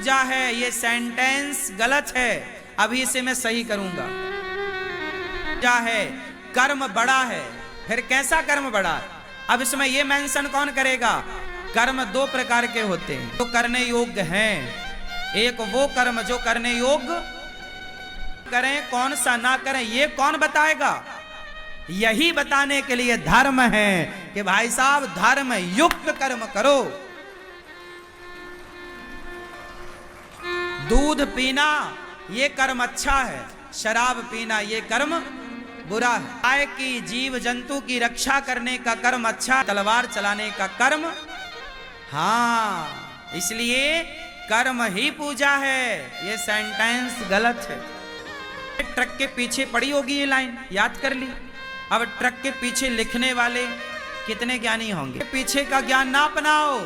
पूजा है, ये सेंटेंस गलत है। अभी इसे मैं सही करूंगा। पूजा है, कर्म बड़ा है। फिर कैसा कर्म बड़ा? अब इसमें ये मेंशन कौन करेगा? कर्म दो प्रकार के होते हैं जो करने योग्य हैं। एक वो कर्म जो करने योग्य करें, कौन सा ना करें ये कौन बताएगा? यही बताने के लिए धर्म है कि भाई साहब धर्म युक्त कर्म करो। दूध पीना ये कर्म अच्छा है, शराब पीना ये कर्म बुरा है। गाय की, जीव जंतु की रक्षा करने का कर्म अच्छा, तलवार चलाने का कर्म हाँ, इसलिए कर्म ही पूजा है। ये सेंटेंस गलत है। ट्रक के पीछे पड़ी होगी ये लाइन, याद कर ली। अब ट्रक के पीछे लिखने वाले कितने ज्ञानी होंगे? पीछे का ज्ञान ना अपनाओ,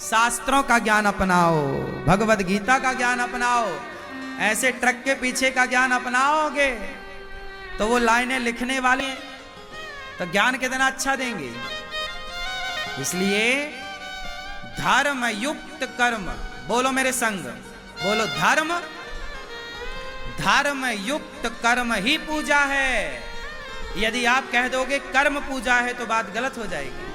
शास्त्रों का ज्ञान अपनाओ, भगवद गीता का ज्ञान अपनाओ। ऐसे ट्रक के पीछे का ज्ञान अपनाओगे तो वो लाइनें लिखने वाले तो ज्ञान कितना अच्छा देंगे। इसलिए धर्म युक्त कर्म, बोलो मेरे संग, बोलो धर्म, धर्म युक्त कर्म ही पूजा है। यदि आप कह दोगे कर्म पूजा है तो बात गलत हो जाएगी।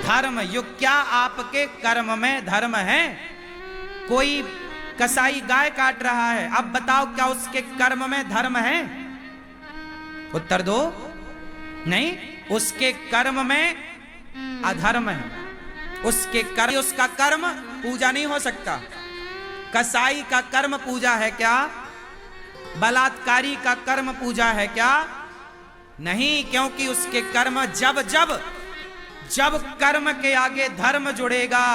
धर्म युक्त, क्या आपके कर्म में धर्म है? कोई कसाई गाय काट रहा है, अब बताओ क्या उसके कर्म में धर्म है? उत्तर दो। नहीं, उसके कर्म में अधर्म है। उसके कर्म, उसका कर्म पूजा नहीं हो सकता। कसाई का कर्म पूजा है क्या? बलात्कारी का कर्म पूजा है क्या? नहीं, क्योंकि उसके कर्म जब कर्म के आगे धर्म जुड़ेगा,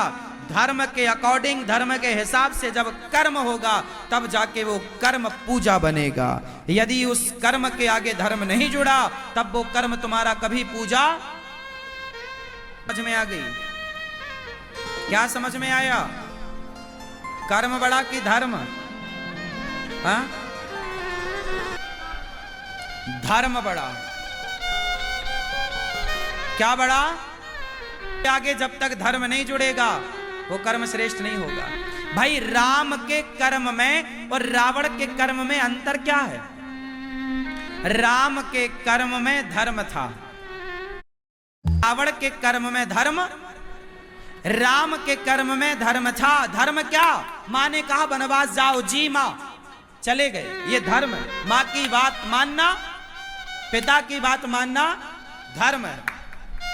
धर्म के अकॉर्डिंग, धर्म के हिसाब से जब कर्म होगा तब जाके वो कर्म पूजा बनेगा। यदि उस कर्म के आगे धर्म नहीं जुड़ा तब वो कर्म तुम्हारा कभी पूजा। समझ में आ गई? क्या समझ में आया? कर्म बड़ा कि धर्म? हाँ, धर्म बड़ा। क्या बड़ा? आगे जब तक धर्म नहीं जुड़ेगा वो कर्म श्रेष्ठ नहीं होगा। भाई राम के कर्म में और रावण के कर्म में अंतर क्या है? राम के कर्म में धर्म था, रावण के कर्म में धर्म, राम के कर्म में धर्म था। धर्म क्या? माँ ने कहा वनवास जाओ, जी माँ, चले गए, ये धर्म है। माँ की बात मानना, पिता की बात मानना धर्म है।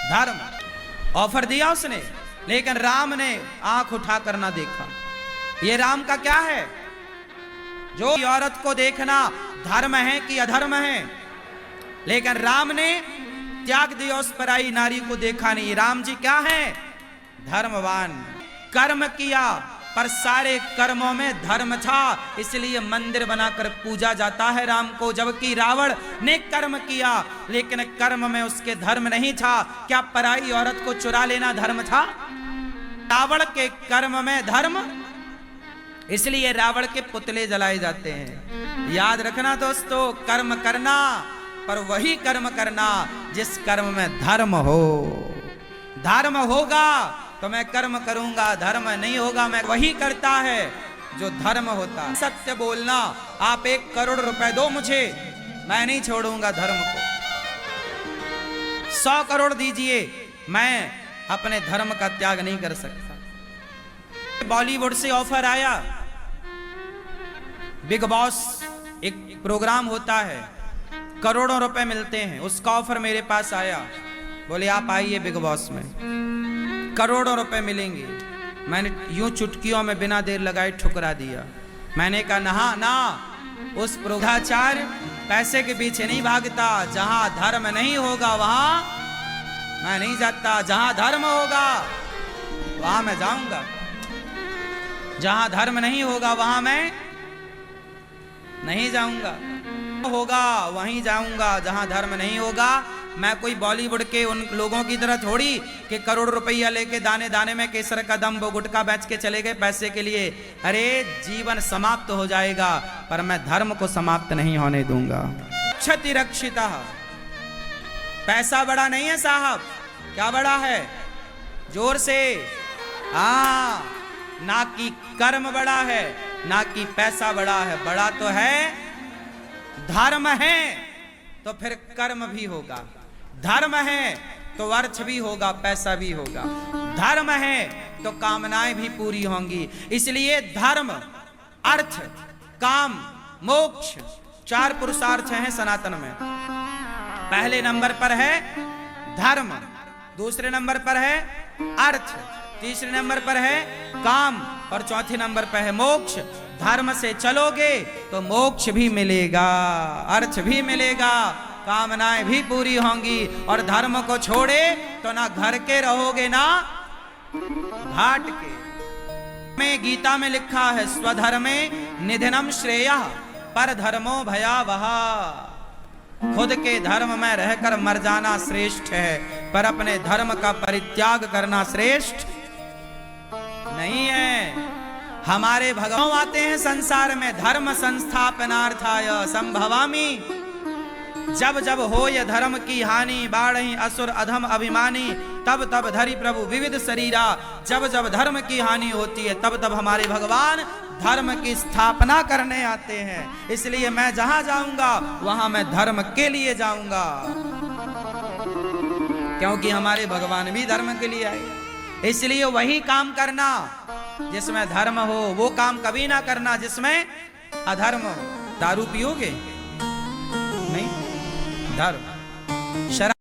धर्म ऑफर दिया उसने, लेकिन राम ने आंख उठाकर ना देखा। ये राम का क्या है? जो औरत को देखना धर्म है कि अधर्म है, लेकिन राम ने त्याग दिया, उस पराई नारी को देखा नहीं। राम जी क्या है? धर्मवान। कर्म किया पर सारे कर्मों में धर्म था, इसलिए मंदिर बनाकर पूजा जाता है राम को। जबकि रावण ने कर्म किया लेकिन कर्म में उसके धर्म नहीं था। क्या पराई औरत को चुरा लेना धर्म था? रावण के कर्म में धर्म, इसलिए रावण के पुतले जलाए जाते हैं। याद रखना दोस्तों, कर्म करना पर वही कर्म करना जिस कर्म में धर्म हो। धर्म होगा तो मैं कर्म करूंगा, धर्म नहीं होगा मैं वही करता है जो धर्म होता। सत्य बोलना। आप 1 करोड़ रुपए दो मुझे, मैं नहीं छोड़ूंगा धर्म को। 100 करोड़ दीजिए, मैं अपने धर्म का त्याग नहीं कर सकता। बॉलीवुड से ऑफर आया, बिग बॉस एक प्रोग्राम होता है, करोड़ों रुपए मिलते हैं, उसका ऑफर मेरे पास आया। बोले आप आइए बिग बॉस में, करोड़ों रुपए मिलेंगे। मैंने यूं चुटकियों में बिना देर लगाए ठुकरा दिया। मैंने कहा ना, उस प्रोग्राचार पैसे के पीछे नहीं भागता। जहां धर्म नहीं होगा वहां मैं नहीं जाता, जहां धर्म होगा वहां मैं जाऊंगा। जहां धर्म नहीं होगा वहां मैं नहीं जाऊंगा, होगा वहीं जाऊंगा। जहां धर्म नहीं होगा, मैं कोई बॉलीवुड के उन लोगों की तरह थोड़ी कि करोड़ रुपया लेके दाने दाने में केसर का दम वो गुटखा बेच के चले गए पैसे के लिए। अरे जीवन समाप्त हो जाएगा पर मैं धर्म को समाप्त नहीं होने दूंगा। क्षति रक्षिता। पैसा बड़ा नहीं है साहब, क्या बड़ा है? जोर से। हाँ, ना कि कर्म बड़ा है, ना कि पैसा बड़ा है। बड़ा तो है धर्म है, तो फिर कर्म भी होगा। धर्म है तो अर्थ भी होगा, पैसा भी होगा। धर्म है तो कामनाएं भी पूरी होंगी। इसलिए धर्म, अर्थ, काम, मोक्ष 4 पुरुषार्थ हैं सनातन में। पहले नंबर पर है धर्म, दूसरे नंबर पर है अर्थ, तीसरे नंबर पर है काम और चौथे नंबर पर है मोक्ष। धर्म से चलोगे तो मोक्ष भी मिलेगा, अर्थ भी मिलेगा, कामनाएं भी पूरी होंगी। और धर्म को छोड़े तो ना घर के रहोगे ना घाट के। में गीता में लिखा है स्वधर्मे निधनम श्रेयः पर धर्मो भयावह। खुद के धर्म में रहकर मर जाना श्रेष्ठ है, पर अपने धर्म का परित्याग करना श्रेष्ठ नहीं है। हमारे भगवान आते हैं संसार में, धर्म संस्थापनार्थाय संभवामि। जब जब हो ये धर्म की हानि, बाढ़ी असुर अधम अभिमानी, तब तब धरि प्रभु विविध शरीरा। जब जब धर्म की हानि होती है, तब तब हमारे भगवान धर्म की स्थापना करने आते हैं। इसलिए मैं जहां जाऊंगा वहां मैं धर्म के लिए जाऊंगा, क्योंकि हमारे भगवान भी धर्म के लिए आए। इसलिए वही काम करना जिसमें धर्म हो, वो काम कभी ना करना जिसमें अधर्म हो। दारू पियोगे? नहीं, धर्म। शराब